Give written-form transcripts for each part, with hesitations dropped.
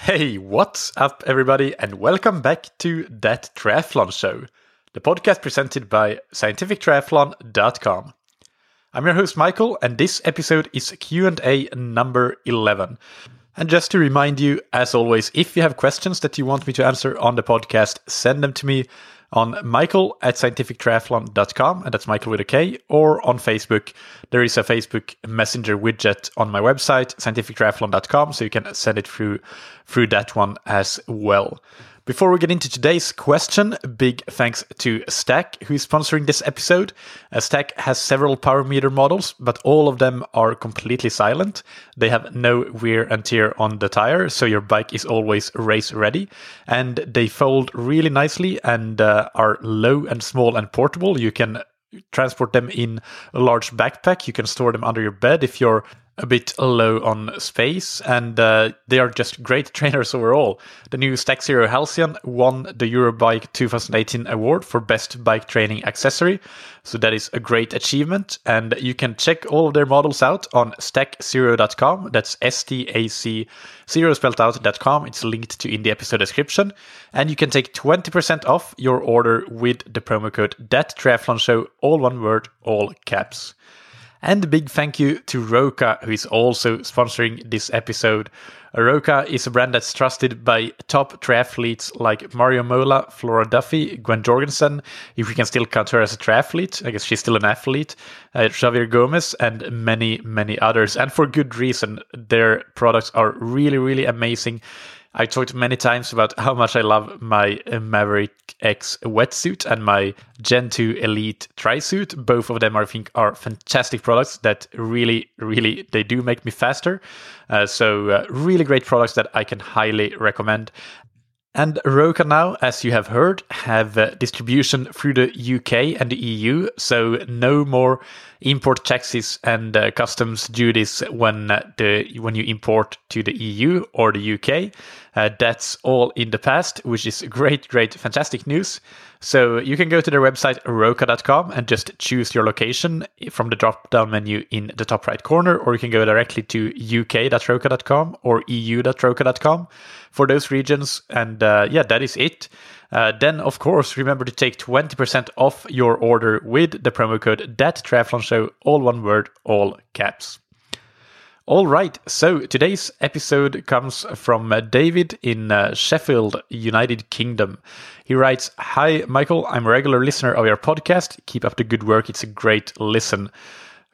Hey, what's up, everybody, and welcome back to That Triathlon Show, the podcast presented by scientifictriathlon.com. I'm your host, Michael, and this episode is Q&A number 11. And just to remind you, as always, if you have questions that you want me to answer on the podcast, send them to me on michael@scientifictriathlon.com, and that's Michael with a K, or on Facebook. There is a Facebook Messenger widget on my website, scientifictriathlon.com, so you can send it through that one as well. Before we get into today's question, big thanks to Stack, who is sponsoring this episode. Stack has several power meter models, but all of them are completely silent. They have no wear and tear on the tire, so your bike is always race ready. And they fold really nicely and are low and small and portable. You can transport them in a large backpack. You can store them under your bed if you're a bit low on space, and they are just great trainers overall. The new Stack Zero Halcyon won the Eurobike 2018 award for best bike training accessory, so that is a great achievement, and you can check all of their models out on stackzero.com. That's STAC 0 spelled out.com. It's linked to in the episode description, and you can take 20% off your order with the promo code ThatTriathlonShow, all one word, all caps. And a big thank you to Roka, who is also sponsoring this episode. Roka is a brand that's trusted by top triathletes like Mario Mola, Flora Duffy, Gwen Jorgensen, if we can still count her as a triathlete. I guess she's still an athlete. Javier Gomez, and many, many others. And for good reason. Their products are really, really amazing. I talked many times about how much I love my Maverick X wetsuit and my Gen 2 Elite tri-suit. Both of them, I think, are fantastic products that really, really, they do make me faster. So really great products that I can highly recommend. And Roka now, as you have heard, have distribution through the UK and the EU, so no more import taxes and customs duties when you import to the EU or the UK. That's all in the past, which is great, fantastic news. So you can go to their website, roka.com, and just choose your location from the drop-down menu in the top right corner, or you can go directly to uk.roka.com or eu.roka.com for those regions. And that is it. Then, of course, remember to take 20% off your order with the promo code ThatTriathlonShow, all one word, all caps. All right, so today's episode comes from David in Sheffield, United Kingdom. He writes, "Hi, Michael, I'm a regular listener of your podcast. Keep up the good work, it's a great listen.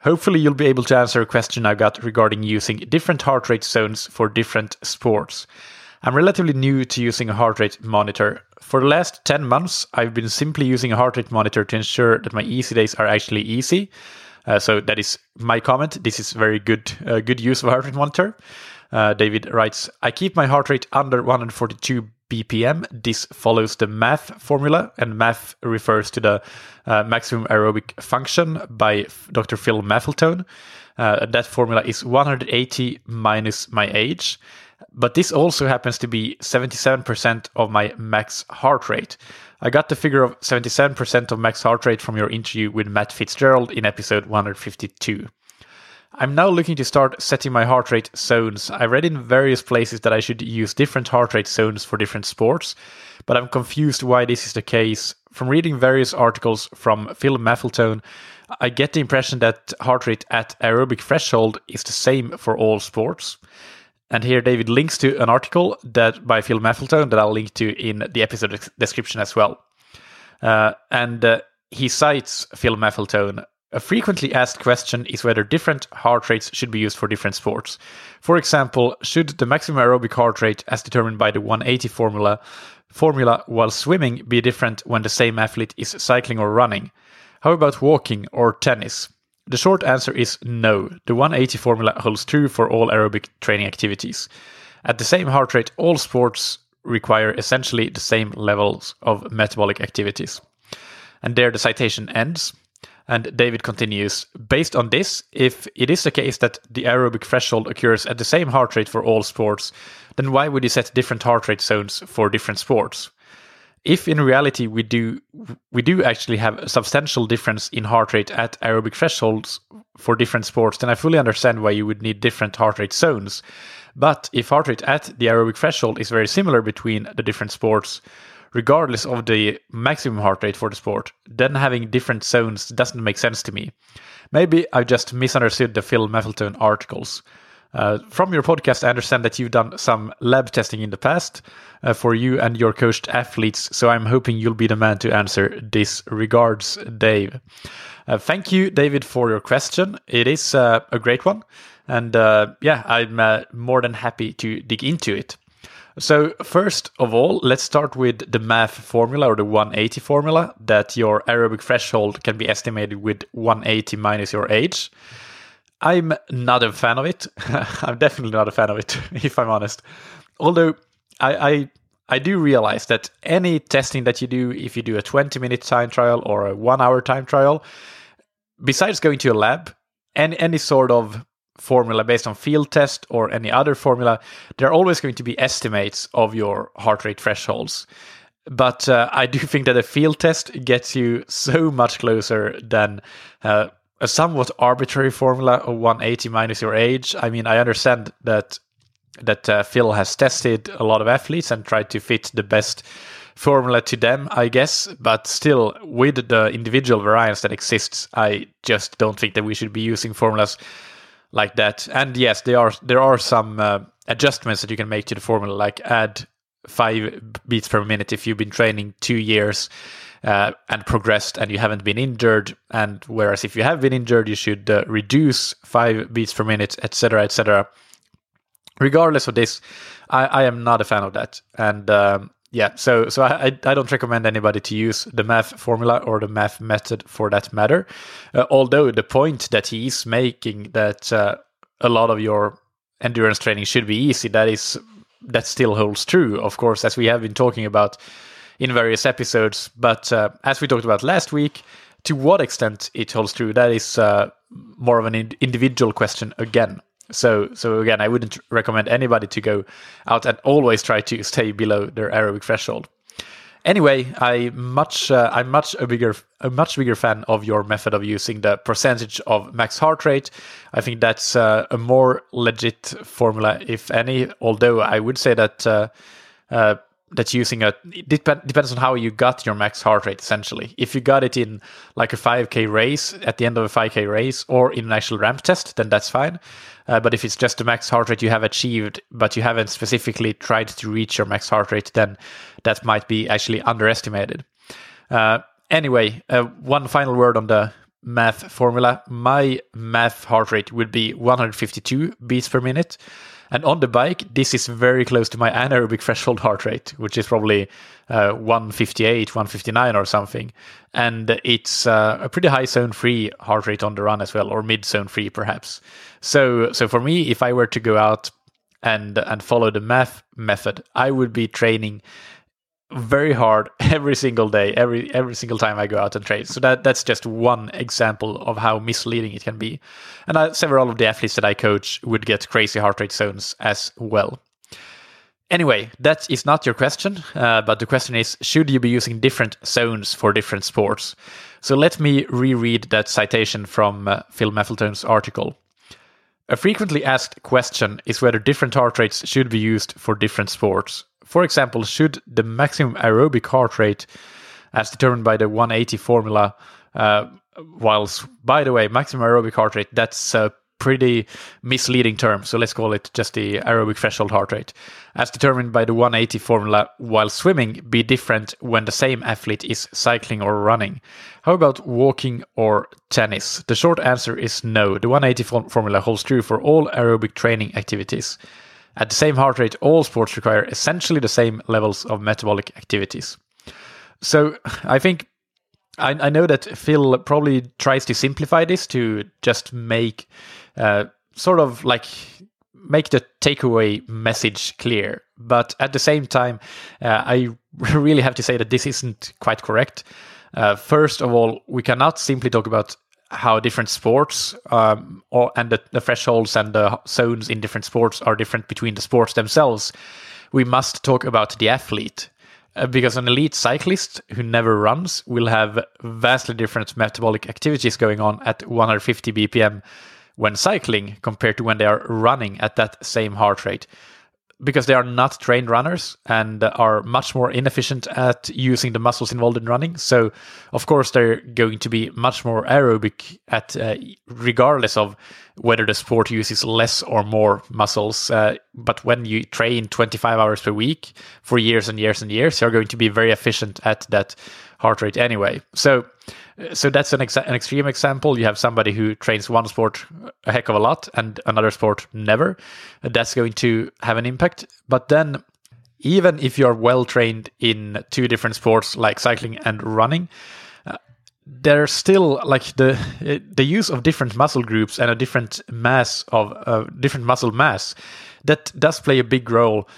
Hopefully you'll be able to answer a question I got regarding using different heart rate zones for different sports. I'm relatively new to using a heart rate monitor. For the last 10 months, I've been simply using a heart rate monitor to ensure that my easy days are actually easy. So that is my comment. This is very good use of a heart rate monitor." David writes, "I keep my heart rate under 142 BPM. This follows the MAF formula, and MAF refers to the maximum aerobic function by Dr. Phil Maffetone. That formula is 180 minus my age. But this also happens to be 77% of my max heart rate. I got the figure of 77% of max heart rate from your interview with Matt Fitzgerald in episode 152. I'm now looking to start setting my heart rate zones. I read in various places that I should use different heart rate zones for different sports, but I'm confused why this is the case. From reading various articles from Phil Maffetone, I get the impression that heart rate at aerobic threshold is the same for all sports." And here David links to an article that by Phil Maffetone that I'll link to in the episode description as well. He cites Phil Maffetone. "A frequently asked question is whether different heart rates should be used for different sports. For example, should the maximum aerobic heart rate as determined by the 180 formula while swimming be different when the same athlete is cycling or running? How about walking or tennis? The short answer is no. The 180 formula holds true for all aerobic training activities. At the same heart rate, all sports require essentially the same levels of metabolic activities." And there the citation ends. And David continues, "Based on this, if it is the case that the aerobic threshold occurs at the same heart rate for all sports, then why would you set different heart rate zones for different sports? if in reality we do actually have a substantial difference in heart rate at aerobic thresholds for different sports, then I fully understand why you would need different heart rate zones. But if heart rate at the aerobic threshold is very similar between the different sports, regardless of the maximum heart rate for the sport, then having different zones doesn't make sense to me. Maybe I just misunderstood the Phil Maffeltone articles. From your podcast, I understand that you've done some lab testing in the past for you and your coached athletes, so I'm hoping you'll be the man to answer this. Regards, Dave. Thank you, David, for your question. It is a great one, and I'm more than happy to dig into it. So first of all, let's start with the MAF formula, or the 180 formula, that your aerobic threshold can be estimated with 180 minus your age. I'm not a fan of it. I'm definitely not a fan of it, if I'm honest. Although I do realize that any testing that you do, if you do a 20-minute time trial or a 1-hour time trial, besides going to a lab, any sort of formula based on field test or any other formula, there are always going to be estimates of your heart rate thresholds. But I do think that a field test gets you so much closer than a somewhat arbitrary formula of 180 minus your age. I mean, I understand that Phil has tested a lot of athletes and tried to fit the best formula to them, I guess. But still, with the individual variance that exists, I just don't think that we should be using formulas like that. And yes, there are some adjustments that you can make to the formula, like add 5 beats per minute if you've been training 2 years and progressed and you haven't been injured, and whereas if you have been injured, you should reduce 5 beats per minute, etc., etc. Regardless of this, I am not a fan of that, and so I don't recommend anybody to use the MAF formula or the MAF method for that matter. Although the point that he is making, that a lot of your endurance training should be easy, that still holds true, of course, as we have been talking about in various episodes. But as we talked about last week, to what extent it holds true, that is more of an individual question again. So again, I wouldn't recommend anybody to go out and always try to stay below their aerobic threshold. Anyway, I'm a much bigger fan of your method of using the percentage of max heart rate. I think that's a more legit formula, if any. Although I would say that that using depends on how you got your max heart rate, essentially. If you got it in like a 5K race, at the end of a 5K race, or in an actual ramp test, then that's fine. But if it's just the max heart rate you have achieved, but you haven't specifically tried to reach your max heart rate, then that might be actually underestimated. Anyway, one final word on the MAF formula. My MAF heart rate would be 152 beats per minute. And on the bike, this is very close to my anaerobic threshold heart rate, which is probably 158, 159 or something. And it's a pretty high zone free heart rate on the run as well, or mid zone free perhaps. So for me, if I were to go out and follow the MAF method, I would be training very hard every single day, every single time I go out and train. So that's just one example of how misleading it can be. And several of the athletes that I coach would get crazy heart rate zones as well. Anyway, that is not your question, but the question is, should you be using different zones for different sports? So let me reread that citation from Phil Maffeltone's article. A frequently asked question is whether different heart rates should be used for different sports. For example, should the maximum aerobic heart rate, as determined by the 180 formula, whilst, by the way, maximum aerobic heart rate, that's a pretty misleading term, so let's call it just the aerobic threshold heart rate, as determined by the 180 formula while swimming, be different when the same athlete is cycling or running? How about walking or tennis? The short answer is no. The 180 formula holds true for all aerobic training activities. At the same heart rate, all sports require essentially the same levels of metabolic activities. So I think I know that Phil probably tries to simplify this to just make sort of like make the takeaway message clear. But at the same time, I really have to say that this isn't quite correct. First of all, we cannot simply talk about how different sports and the thresholds and the zones in different sports are different between the sports themselves. We must talk about the athlete. Because an elite cyclist who never runs will have vastly different metabolic activities going on at 150 BPM when cycling compared to when they are running at that same heart rate. Because they are not trained runners and are much more inefficient at using the muscles involved in running. So, of course, they're going to be much more aerobic at regardless of whether the sport uses less or more muscles. But when you train 25 hours per week for years and years and years, you're going to be very efficient at that heart rate anyway. So that's an extreme example. You have somebody who trains one sport a heck of a lot and another sport never. That's going to have an impact. But then, even if you're well trained in two different sports like cycling and running, there's still like the use of different muscle groups and a different mass of different muscle mass that does play a big role.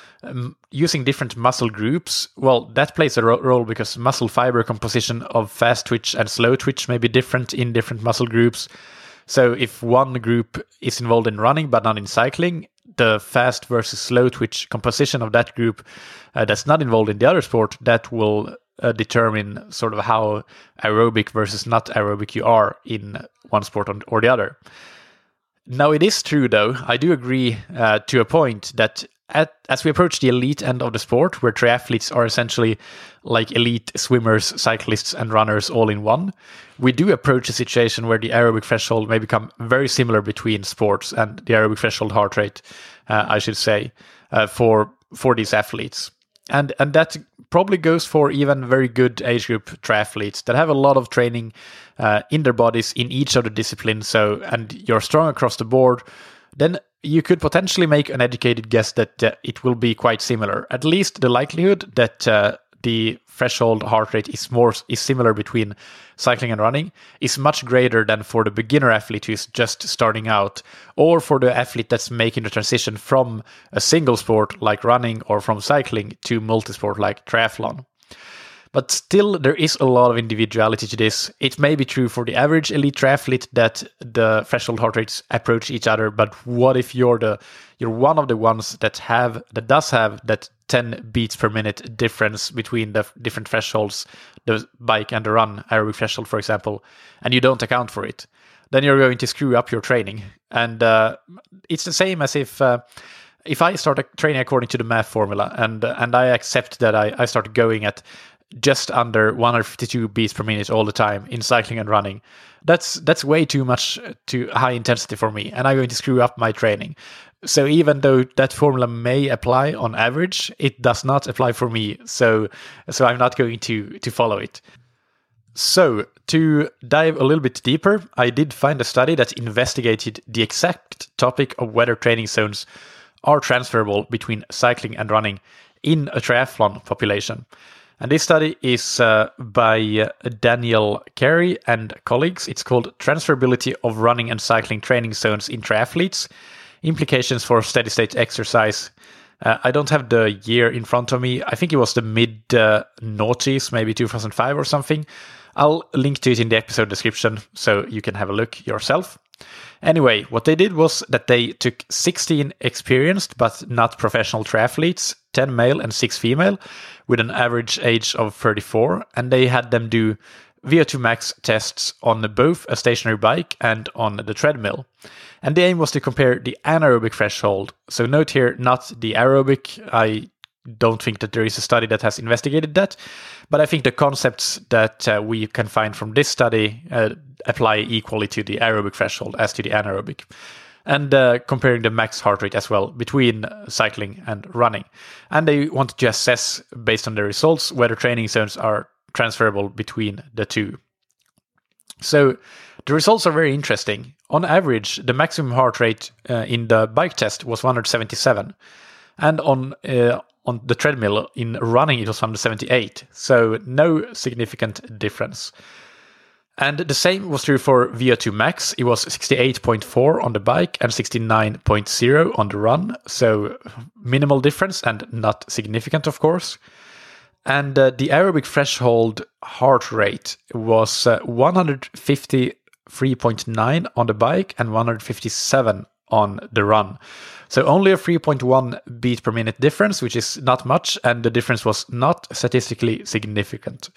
Using different muscle groups, well, that plays a role because muscle fiber composition of fast twitch and slow twitch may be different in different muscle groups. So if one group is involved in running but not in cycling, the fast versus slow twitch composition of that group that's not involved in the other sport, that will determine sort of how aerobic versus not aerobic you are in one sport or the other. Now, it is true, though, I do agree to a point that as we approach the elite end of the sport, where triathletes are essentially like elite swimmers, cyclists, and runners all in one, we do approach a situation where the aerobic threshold may become very similar between sports and the aerobic threshold heart rate, I should say, for these athletes. And that probably goes for even very good age group triathletes that have a lot of training in their bodies in each of the disciplines. So, and you're strong across the board, then you could potentially make an educated guess that it will be quite similar. At least the likelihood that the threshold heart rate is similar between cycling and running is much greater than for the beginner athlete who is just starting out, or for the athlete that's making the transition from a single sport like running or from cycling to multisport like triathlon. But still, there is a lot of individuality to this. It may be true for the average elite triathlete that the threshold heart rates approach each other, but what if you're one of the ones that does have that 10 beats per minute difference between the different thresholds, the bike and the run aerobic threshold, for example, and you don't account for it? Then you're going to screw up your training. And it's the same as if I start training according to the math formula and I accept that I start going at just under 152 beats per minute all the time in cycling and running. That's way too much to high intensity for me, and I'm going to screw up my training. So even though that formula may apply on average, it does not apply for me. So I'm not going to follow it. So to dive a little bit deeper, I did find a study that investigated the exact topic of whether training zones are transferable between cycling and running in a triathlon population. And this study is by Daniel Carey and colleagues. It's called Transferability of Running and Cycling Training Zones in Triathletes, Implications for Steady-State Exercise. I don't have the year in front of me. I think it was the mid-noughties, maybe 2005 or something. I'll link to it in the episode description so you can have a look yourself. Anyway, what they did was that they took 16 experienced but not professional triathletes, 10 male and 6 female, with an average age of 34, and they had them do VO2 max tests on both a stationary bike and on the treadmill. And the aim was to compare the anaerobic threshold. So note here, not the aerobic. I don't think that there is a study that has investigated that, but I think the concepts that we can find from this study apply equally to the aerobic threshold as to the anaerobic. And comparing the max heart rate as well between cycling and running. And they wanted to assess, based on the results, whether training zones are transferable between the two. So the results are very interesting. On average, the maximum heart rate in the bike test was 177. And on the treadmill in running, it was 178. So no significant difference. And the same was true for VO2 max. It was 68.4 on the bike and 69.0 on the run. So minimal difference and not significant, of course. And the aerobic threshold heart rate was 153.9 on the bike and 157 on the run. So only a 3.1 beat per minute difference, which is not much, and the difference was not statistically significant.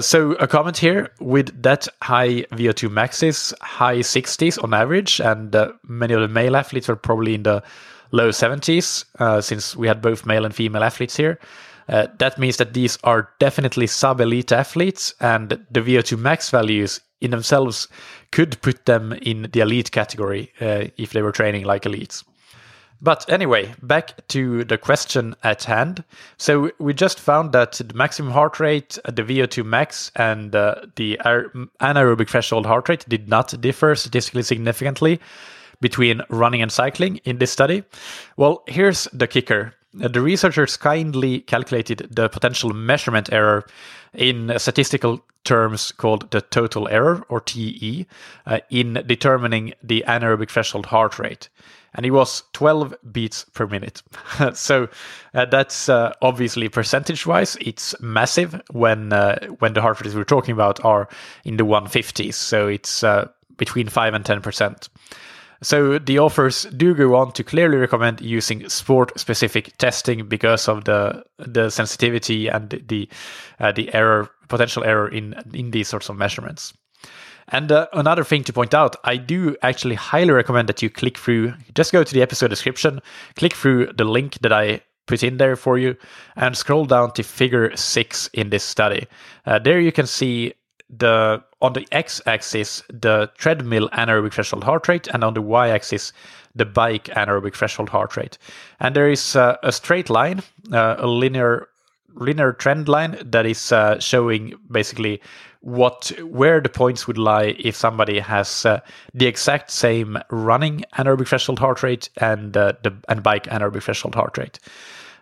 So a comment here, with that high VO2 maxes, high 60s on average, and many of the male athletes were probably in the low 70s, since we had both male and female athletes here. That means that these are definitely sub-elite athletes, and the VO2 max values in themselves could put them in the elite category if they were training like elites. But anyway, back to the question at hand. So we just found that the maximum heart rate, the VO2 max, and the anaerobic threshold heart rate did not differ statistically significantly between running and cycling in this study. Well, here's the kicker. The researchers kindly calculated the potential measurement error in statistical terms called the total error, or TE, in determining the anaerobic threshold heart rate. And it was 12 beats per minute. So that's obviously percentage-wise, it's massive when the heart rates we're talking about are in the 150s. So it's between 5 and 10%. So the authors do go on to clearly recommend using sport-specific testing because of the sensitivity and the potential error in these sorts of measurements. And another thing to point out, I do actually highly recommend that you click through, just go to the episode description, click through the link that I put in there for you, and scroll down to figure 6 in this study. There you can see on the x-axis, the treadmill anaerobic threshold heart rate, and on the y-axis, the bike anaerobic threshold heart rate. And there is a straight line, a linear trend line that is showing basically where the points would lie if somebody has the exact same running anaerobic threshold heart rate and bike anaerobic threshold heart rate.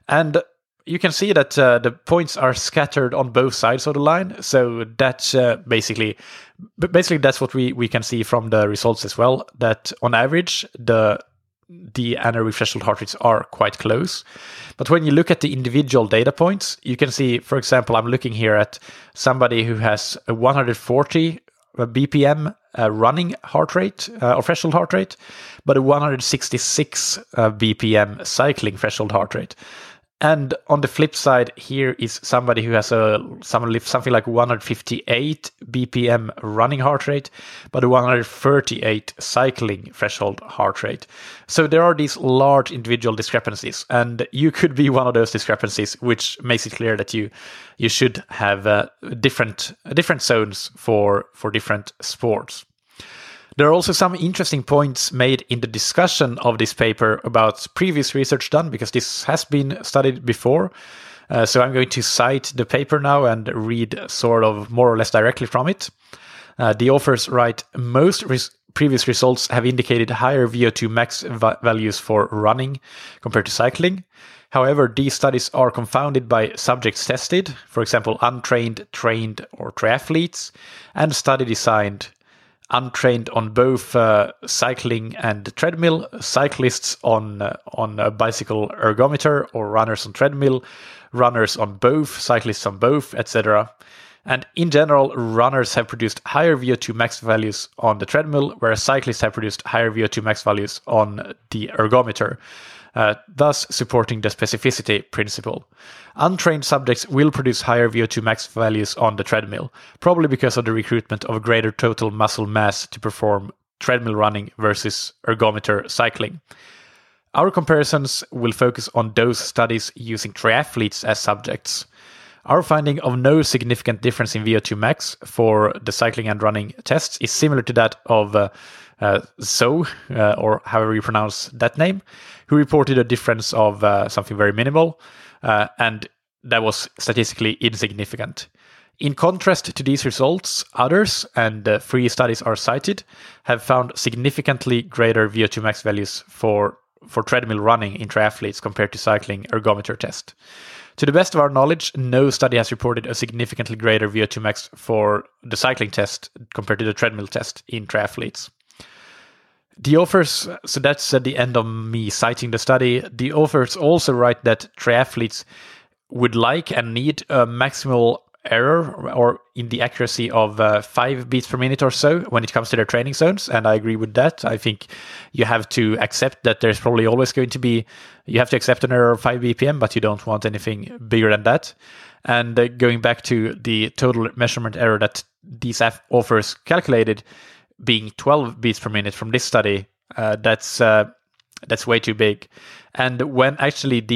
And you can see that the points are scattered on both sides of the line. So that's basically that's what we can see from the results as well, that on average the anaerobic threshold heart rates are quite close. But when you look at the individual data points, you can see, for example, I'm looking here at somebody who has a 140 BPM running heart rate or threshold heart rate, but a 166 BPM cycling threshold heart rate. And on the flip side, here is somebody who has something like 158 BPM running heart rate, but a 138 cycling threshold heart rate. So there are these large individual discrepancies, and you could be one of those discrepancies, which makes it clear that you should have different zones for different sports. There are also some interesting points made in the discussion of this paper about previous research done, because this has been studied before. So I'm going to cite the paper now and read sort of more or less directly from it. The authors write, most previous results have indicated higher VO2 max values for running compared to cycling. However, these studies are confounded by subjects tested, for example, untrained, trained, or triathletes, and study designed untrained on both cycling and treadmill, cyclists on a bicycle ergometer, or runners on treadmill, runners on both, cyclists on both, etc. And in general, runners have produced higher VO2 max values on the treadmill, whereas cyclists have produced higher VO2 max values on the ergometer, thus supporting the specificity principle. Untrained subjects will produce higher VO2 max values on the treadmill, probably because of the recruitment of a greater total muscle mass to perform treadmill running versus ergometer cycling. Our comparisons will focus on those studies using triathletes as subjects. Our finding of no significant difference in VO2 max for the cycling and running tests is similar to that of Zhou, or however you pronounce that name, who reported a difference of something very minimal, and that was statistically insignificant. In contrast to these results, others, and 3 studies are cited, have found significantly greater VO2 max values for treadmill running in triathletes compared to cycling ergometer test. To the best of our knowledge, no study has reported a significantly greater VO2 max for the cycling test compared to the treadmill test in triathletes. The authors, so that's at the end of me citing the study, the authors also write that triathletes would like and need a maximal error or in the accuracy of 5 beats per minute or so when it comes to their training zones. And I agree with that. I think you have to accept that there's probably always going to be, you have to accept an error of 5 BPM, but you don't want anything bigger than that. And going back to the total measurement error that these authors calculated being 12 beats per minute from this study, that's way too big. And when actually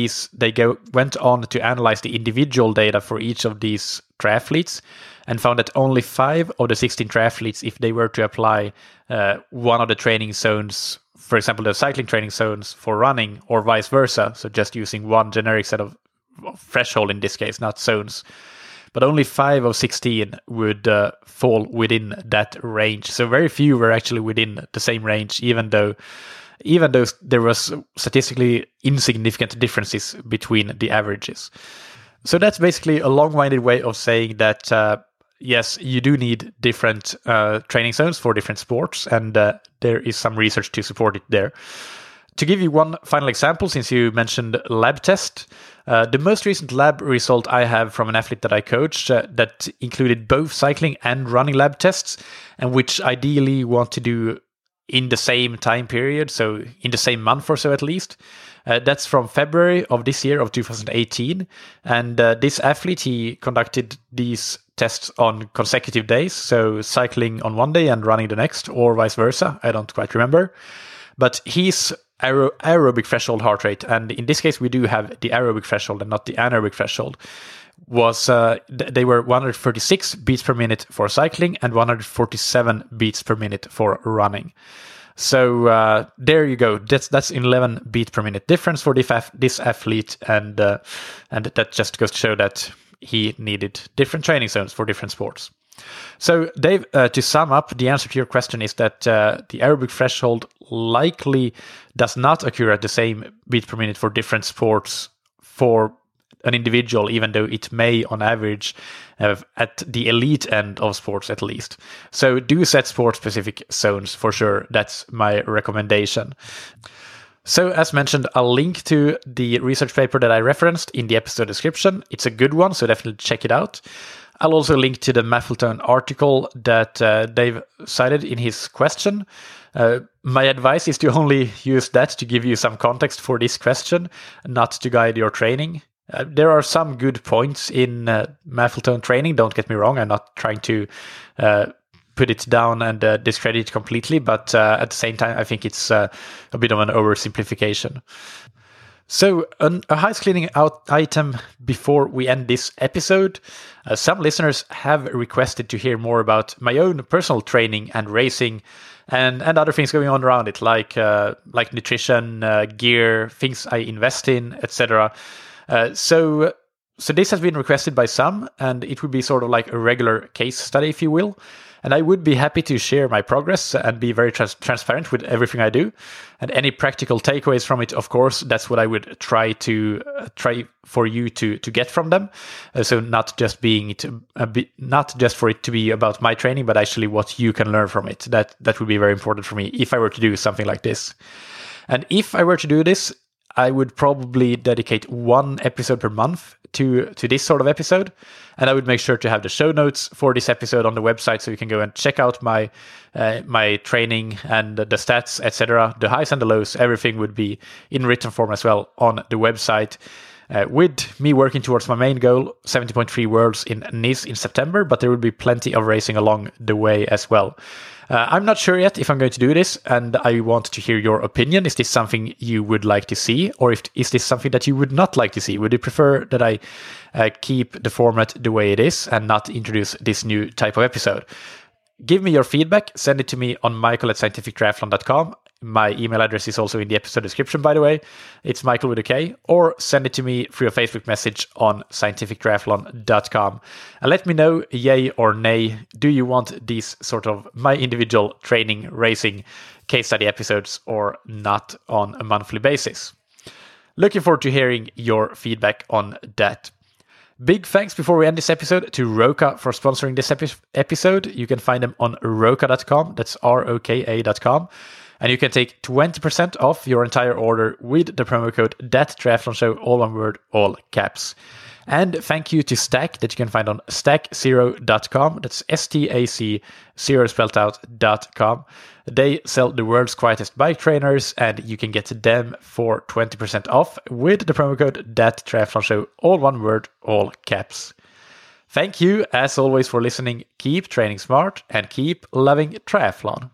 went on to analyze the individual data for each of these triathletes and found that only 5 of the 16 triathletes, if they were to apply one of the training zones, for example, the cycling training zones for running or vice versa, so just using one generic set of threshold in this case, not zones, but only 5 of 16 would fall within that range. So very few were actually within the same range, even though there was statistically insignificant differences between the averages. So that's basically a long-winded way of saying that, yes, you do need different training zones for different sports, and there is some research to support it there. To give you one final example, since you mentioned lab test, the most recent lab result I have from an athlete that I coached that included both cycling and running lab tests, and which ideally want to do in the same time period, so in the same month or so at least. That's from February of this year, of 2018. And this athlete, he conducted these tests on consecutive days, so cycling on one day and running the next, or vice versa. I don't quite remember. But his aerobic threshold heart rate, and in this case we do have the aerobic threshold and not the anaerobic threshold, was they were 136 beats per minute for cycling and 147 beats per minute for running. So there you go. That's 11 beats per minute difference for this athlete, and that just goes to show that he needed different training zones for different sports. So Dave, to sum up, the answer to your question is that the aerobic threshold likely does not occur at the same beats per minute for different sports for an individual, even though it may, on average, at the elite end of sports at least. So do set sport-specific zones for sure. That's my recommendation. So as mentioned, I'll link to the research paper that I referenced in the episode description. It's a good one, so definitely check it out. I'll also link to the Maffletone article that Dave cited in his question. My advice is to only use that to give you some context for this question, not to guide your training. There are some good points in Maffletone training, don't get me wrong. I'm not trying to put it down and discredit it completely, but at the same time, I think it's a bit of an oversimplification. So a house cleaning out item before we end this episode. Some listeners have requested to hear more about my own personal training and racing and other things going on around it, like nutrition, gear, things I invest in, etc. So this has been requested by some, and it would be sort of like a regular case study, if you will. And I would be happy to share my progress and be very transparent with everything I do. And any practical takeaways from it, of course, that's what I would try for you to get from them. So not just for it to be about my training, but actually what you can learn from it. That would be very important for me if I were to do something like this. And if I were to do this, I would probably dedicate one episode per month to this sort of episode. And I would make sure to have the show notes for this episode on the website, so you can go and check out my training and the stats, etc. The highs and the lows, everything would be in written form as well on the website. With me working towards my main goal, 70.3 Worlds in Nice in September, but there will be plenty of racing along the way as well. I'm not sure yet if I'm going to do this, and I want to hear your opinion. Is this something you would like to see, or is this something that you would not like to see? Would you prefer that I keep the format the way it is and not introduce this new type of episode? Give me your feedback. Send it to me on michael@scientifictriathlon.com. My email address is also in the episode description, by the way. It's Michael with a K. Or send it to me through a Facebook message on scientifictriathlon.com. And let me know, yay or nay, do you want these sort of my individual training, racing, case study episodes or not on a monthly basis? Looking forward to hearing your feedback on that. Big thanks before we end this episode to Roka for sponsoring this episode. You can find them on roka.com. That's roka.com. And you can take 20% off your entire order with the promo code ThatTriathlonShow, all one word, all caps. And thank you to Stack, that you can find on stackzero.com. That's STAC, zero spelled out.com. They sell the world's quietest bike trainers, and you can get them for 20% off with the promo code ThatTriathlonShow, all one word, all caps. Thank you, as always, for listening. Keep training smart and keep loving triathlon.